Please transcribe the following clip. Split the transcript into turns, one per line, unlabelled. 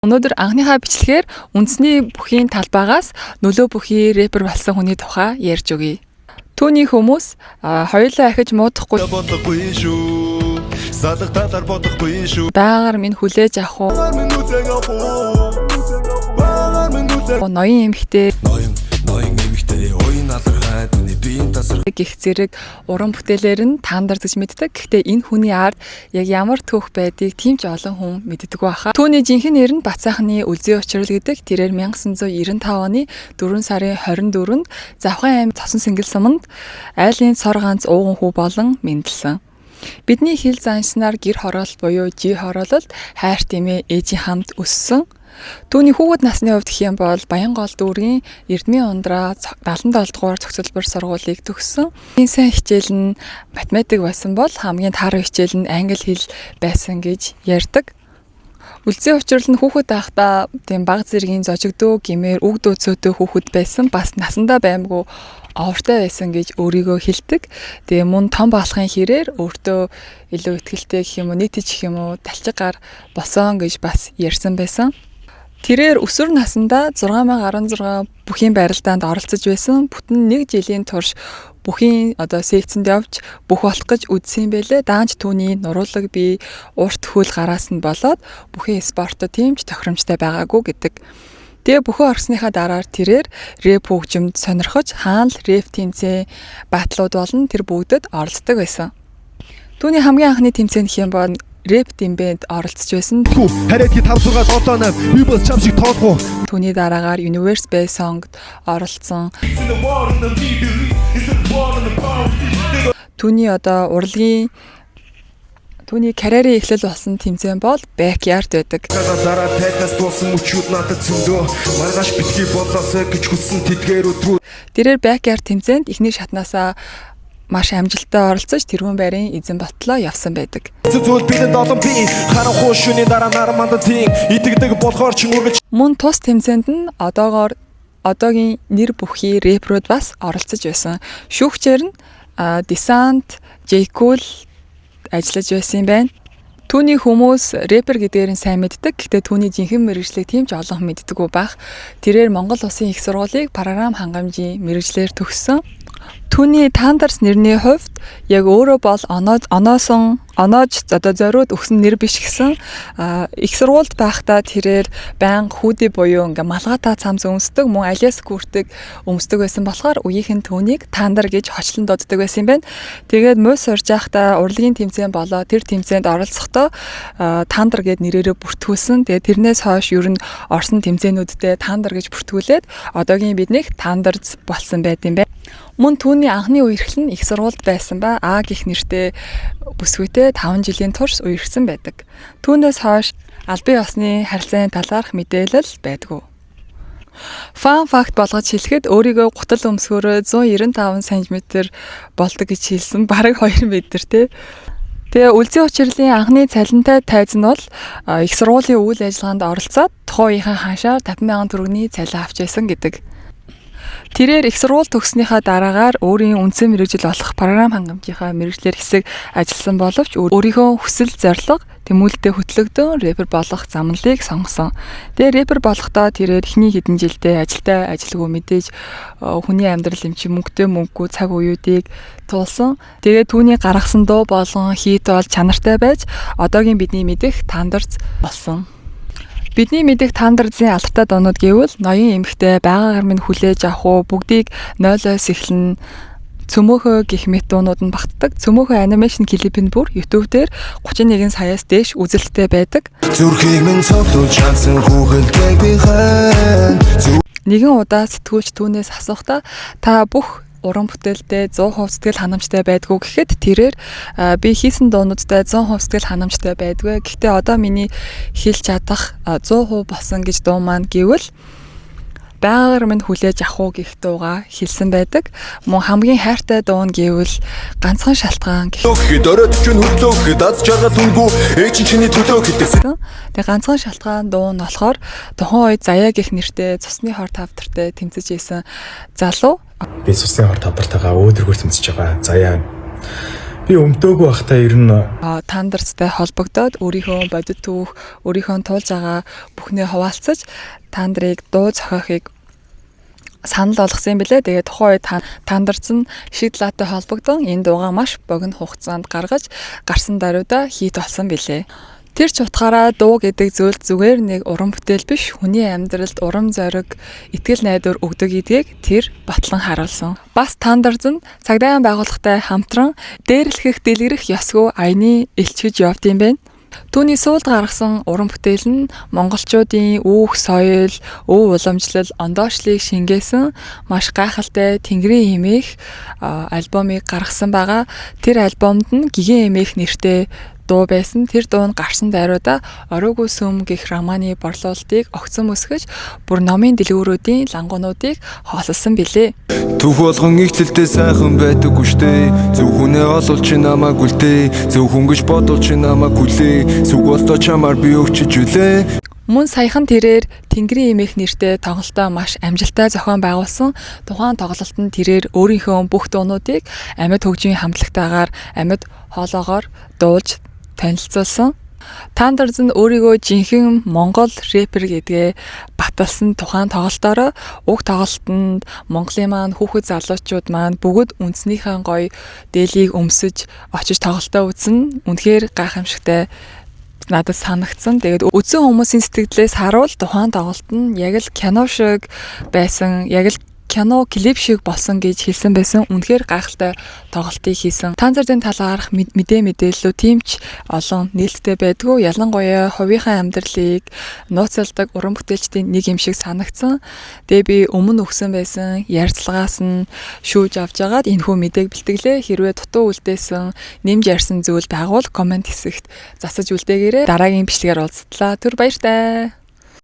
Өнөөдөр анхныхаа бичлэгээр үндэсний бүхийн талбайгаас нөлөө бүхий рэпер болсон хүний тухай ярьж өгье. Түүний хүмүүс хоёулаа ахиж муудахгүй байгаар минь хүлээж авах уу? Ноён эмэгтэй гих зэрэг уран бүтээлээр нь таандарч мэддэг. Гэхдээ энэ хүний ард яг ямар түүх байдгийг тийм ч олон хүн мэддэг байхаа. Түүний жинхэнэ нэр нь Бацаахны Үлзий Учрал гэдэг. Тэрээр 1995 оны 4 сарын 24-нд Завхан аймаг Цосон Сэнгэл суманд айлын цор ганц ууган хүү болон мэндэлсэн. Бидний хил заншнаар гэр хороолт буюу жи хороололт хайр тэмээ ээжийн хамт өссөн. Түүний хүүхэд насны хувьд гэх юм бол Баянгол дүүргийн Эрдмийн ундраа 77 дугаар цогцлбор сургуулийг төгссөн. Энэ сайн хичээл нь математик байсан бол хамгийн тааруу хичээл нь англи хэл байсан гэж ярьдаг. Үлзий Учрал нь хүүхэд байхдаа тийм баг зэргийн зожигдөө гэмээр үг дөөцөөтэй хүүхэд байсан. Бас насандаа баймгүй овртой байсан гэж өөрийгөө хэлдэг. Тэгээ мөн том болохын хэрээр өөртөө илүү ихтэй гэх юм уу, нийтэж гэх юм уу, талчиг гар босон гэж бас ярьсан байсан. Тэрээр өсвөр насндаа 6016 бүхийн барилдаанд оролцож байсан. Бүтэн 1 жилийн турш бүхийн секцэнд явж бүх болох гэж үзсэн байлээ. Даанч түүний нуруулаг бие урт хөл гараас нь болоод бүхийн спортод тийм ч тохиромжтой байгаагүй гэдэг. Тэгээ бүхэн орсныхаа дараар тэрээр рэп хөгжимд сонирхож хаана л рэп тэмцээн батлууд болон тэр бүгдэд оролцдог байсан. Түүний хамгийн анхны тэмцээн гэх юм бол рэп дэмбэнд оролцож байсан.
Хараагийн 5-6 7 8 би бас чам шиг тоодгоо.
Түүний дараагаар Universe Base Song-д оролцсон. Түүний урлагийн түүний карьерийн эхлэл болсон тэмцээн бол Backyard байдаг.
Дараа тайтас дуусан мөчүүд надад зөндөө маргааш битгий болоосоо гэж хүссэн тэдгээр өдрөө.
Тэрээр Backyard тэмцээнд эхний шатнаасаа маш амжилттай оролцож тэрүүн байрын эзэн ботлоо явсан байдаг.
Зүйл бидэнд олон би харанхуй шүний дараа нараманд тийм итгэдэг болохоор ч үргэлж
мөн тус тэмцээнд нь одоогийн нэр бүхий рэперүүд бас оролцож байсан. Шүүгчээр нь Descent, J. Cool ажиллаж байсан юм байна. Түүний хүмүүс рэпер гэдгээр нь сайн мэддэг. Гэхдээ түүний жинхэнэ мэргэжлийг тийм ч олон мэддэггүй байх. Тэрээр Монгол Улсын их сургуулийг програм хангамжийн мэргэжлэр төгссөн. Түүний Тандарс нэрний хувьд яг өөрөө бол оноож зориуд өгсөн нэр биш гэсэн. Их сургуульд байхдаа тэрээр байнга хүүдий буюу малгайтай цамц өмсдөг, мөн алиас гүртэг өмсдөг байсан болохоор үеийнхэн түүнийг Тандар гэж хочлон дууддаг байсан юм байна. Тэгээд муус сурж байхдаа урлагийн тэмцээн болоо тэр тэмцээнд оролцохдоо Тандар гэд нэрээрээ бүртгүүлсэн. Тэгээд тэрнээс хойш ер нь орсон тэмцээнүүддээ Тандар гэж бүртгүүлээд одоогийн биднийх Тандарз болсон байт юм байна. Мөн түүний анхны үерхэл нь их сургуульд байсан ба А гэх нэртэй бүсгүйтэй 5 жилийн турш үерхсэн байдаг. Түүнээс хойш албан ёсны харилцааны талаарх мэдээлэл байдгүй. Фан факт болгож хэлэхэд өөрийгөө гутал өмсгөөрөө 195 см болдог гэж хэлсэн. Бараг 2 м тий. Тэгээ Үлзий Учралын анхны цалинтай тайз нь бол их сургуулийн үйл ажиллагаанд оролцоод тухайн үеийн ханшаар 50,000 төгрөгийн цалин авч байсан гэдэг. Тэрээр их сургууль төгснөхийн дараагаар өөрийн үндсэн мэргэжил болох програм хангамжийнхаа мэргэжлэр хэсэг ажилласан боловч өөрийнхөө хүсэл зорилго тэмүүлэлтэд хөтлөгдөн рэпер болох замналыг сонгосон. Тэгээ рэпер болохдоо тэрээр эхний хэдэн жилдээ ажилтай ажилгүй мэдээж хүний амьдрал юм чи мөнгөтэй мөнггүй цаг уюудыг туулсан. Тэгээ түүний гаргасан дуу болон хийт бол чанартай байж одоогийн бидний мэдих Тандарз болсон. Бидний мэдих Тандарзын алдартай дуунууд гэвэл ноён эмэгтэй байгаагаар минь хүлээж авах уу бүгдийг 0-оос эхлэн цөмөөхөө гих мэт дуунууд нь багтдаг. Цөмөөхөө анимашн клипийн бүр YouTube дээр 31 саяас дээш үзэлттэй байдаг.
Зүрхийг минь цогтуулж чадсан хүүхэлтэй би хэн.
Нэгэн удаа сэтгүүлч түүнээс асуухдаа та бүх уран бүтээлдээ 100% сэтгэл ханамжтай байдгүй гэхэд тэрээр би хийсэн дуунуудтай 100% сэтгэл ханамжтай байдгүй. Гэхдээ одоо миний хэлж чадах 100% болсон гэж дуу маань гэвэл байгаагаар минь хүлээж авах уу гэх дууга хэлсэн байдаг. Мөн хамгийн хайртай дуу нь гэвэл ганцхан шалтгаан гэх.
Дөрөд чинь хөдлөх дад жаргал үнгүй ээж чиний төлөө гэтгсэн.
Тэгээ ганцхан шалтгаан дуу нь болохоор тухайн үед Заяа гэх нэртэй цусны хор тавдартай тэмцэж исэн залуу
би цусны хор тавдартайгаа өөдрөгөр тэмцэж байгаа. Заяа Би өмдөөгүй байхдаа ер нь
Тандарцтай холбогдоод өөрийнхөө бодит түүх, өөрийнхөө туулж байгаа бүхнээ хуваалцаж тандрыг дуу зохиохыг санал болгосон юм билээ. Тэгээд тухайн үед тандарц нь шийдлаатай холбогдсон энэ дуугаа маш богино хугацаанд гаргаж гарсан даруйда хийт болсон билээ. Тэр ч утгаараа дуу гэдэг зүйл зүгээр нэг уран бүтээл биш, хүний амьдралд урам зориг, итгэл найдвар өгдөг гэдгийг тэр батлан харуулсан. Бас тандарц нь цагдаагийн байгууллагатай хамтран дээрлэхэх дэлгэрэх ёсгүй аяны элчгэж явд юм байна. Түүний суулд гаргасан уран бүтээл нь монголчуудын үүх соёл, өв уламжлал, ондоошлыг шингээсэн маш гайхалтай Тэнгэрийн эмээх альбомыг гаргасан байгаа. Тэр альбомд нь Гигэн эмээх нэртэй дуу байсан. Тэр дуу нь гарсан даруйда ороогүй сүм гэх романы борлуулалтыг огцон өсгөж бүр номын дэлгүүрүүдийн лангуунуудыг хооллосон билээ.
Түүх болгон ихтэлтэй сайхан байдаггүй штэ. Зөв хүнээ олуулж намайг үлдээ. Зөв хүн гэж бодуулж намайг хүлээ. Сүг болтоо чамаар би өгчөж үлээ.
Мөн саяхан тэрээр Тэнгэрийн эмээх нэртэй тоглолтоо маш амжилттай зохион байгуулсан. Тухайн тоглолтод тэрээр өөрийнхөө бүх дуунуудыг амьд хөгжмийн хамтлагтайгаар амьд хоолоогоор дуулж танилцуулсан. Тандарц нь өөрийгөө жинхэнэ Монгол рэпер гэдгээ баталсан тухайн тоглолтоор уг тоглолтод Монголын маань хүүхэд залуучууд маань бүгд үндснийхэн гоё дээлийг өмсөж очиж тоглолтоо үзнэ. Үнэхээр гайхамшигтай надад санагдсан. Тэгээд үзсэн хүмүүсийн сэтгэлээс харуул тухайн тоглолт нь яг л кино шиг байсан, яг л кино клип шиг болсон гэж хэлсэн байсан. Үнэхээр гайхалтай тоглолтыг хийсэн. Танзарын талаарх мэдээллүүд тиймч олон нээлттэй байдгүй. Ялангуяа хувийнхаа амьдралыг нууцлдаг уран бүтээлчдийн нэг юм шиг санагдсан. Тэгээ би өмнө өгсөн байсан ярьцлагаас нь шүүж авч агаад энэхүү мэдээг бэлтгэлээ. Хэрвээ дутуу үлдээсэн, нэмж ярьсан зүйл байгавал комент хэсэгт засаж үлдээгээрэй. Дараагийн бичлэгээр уулзтлаа. Түр баяртай.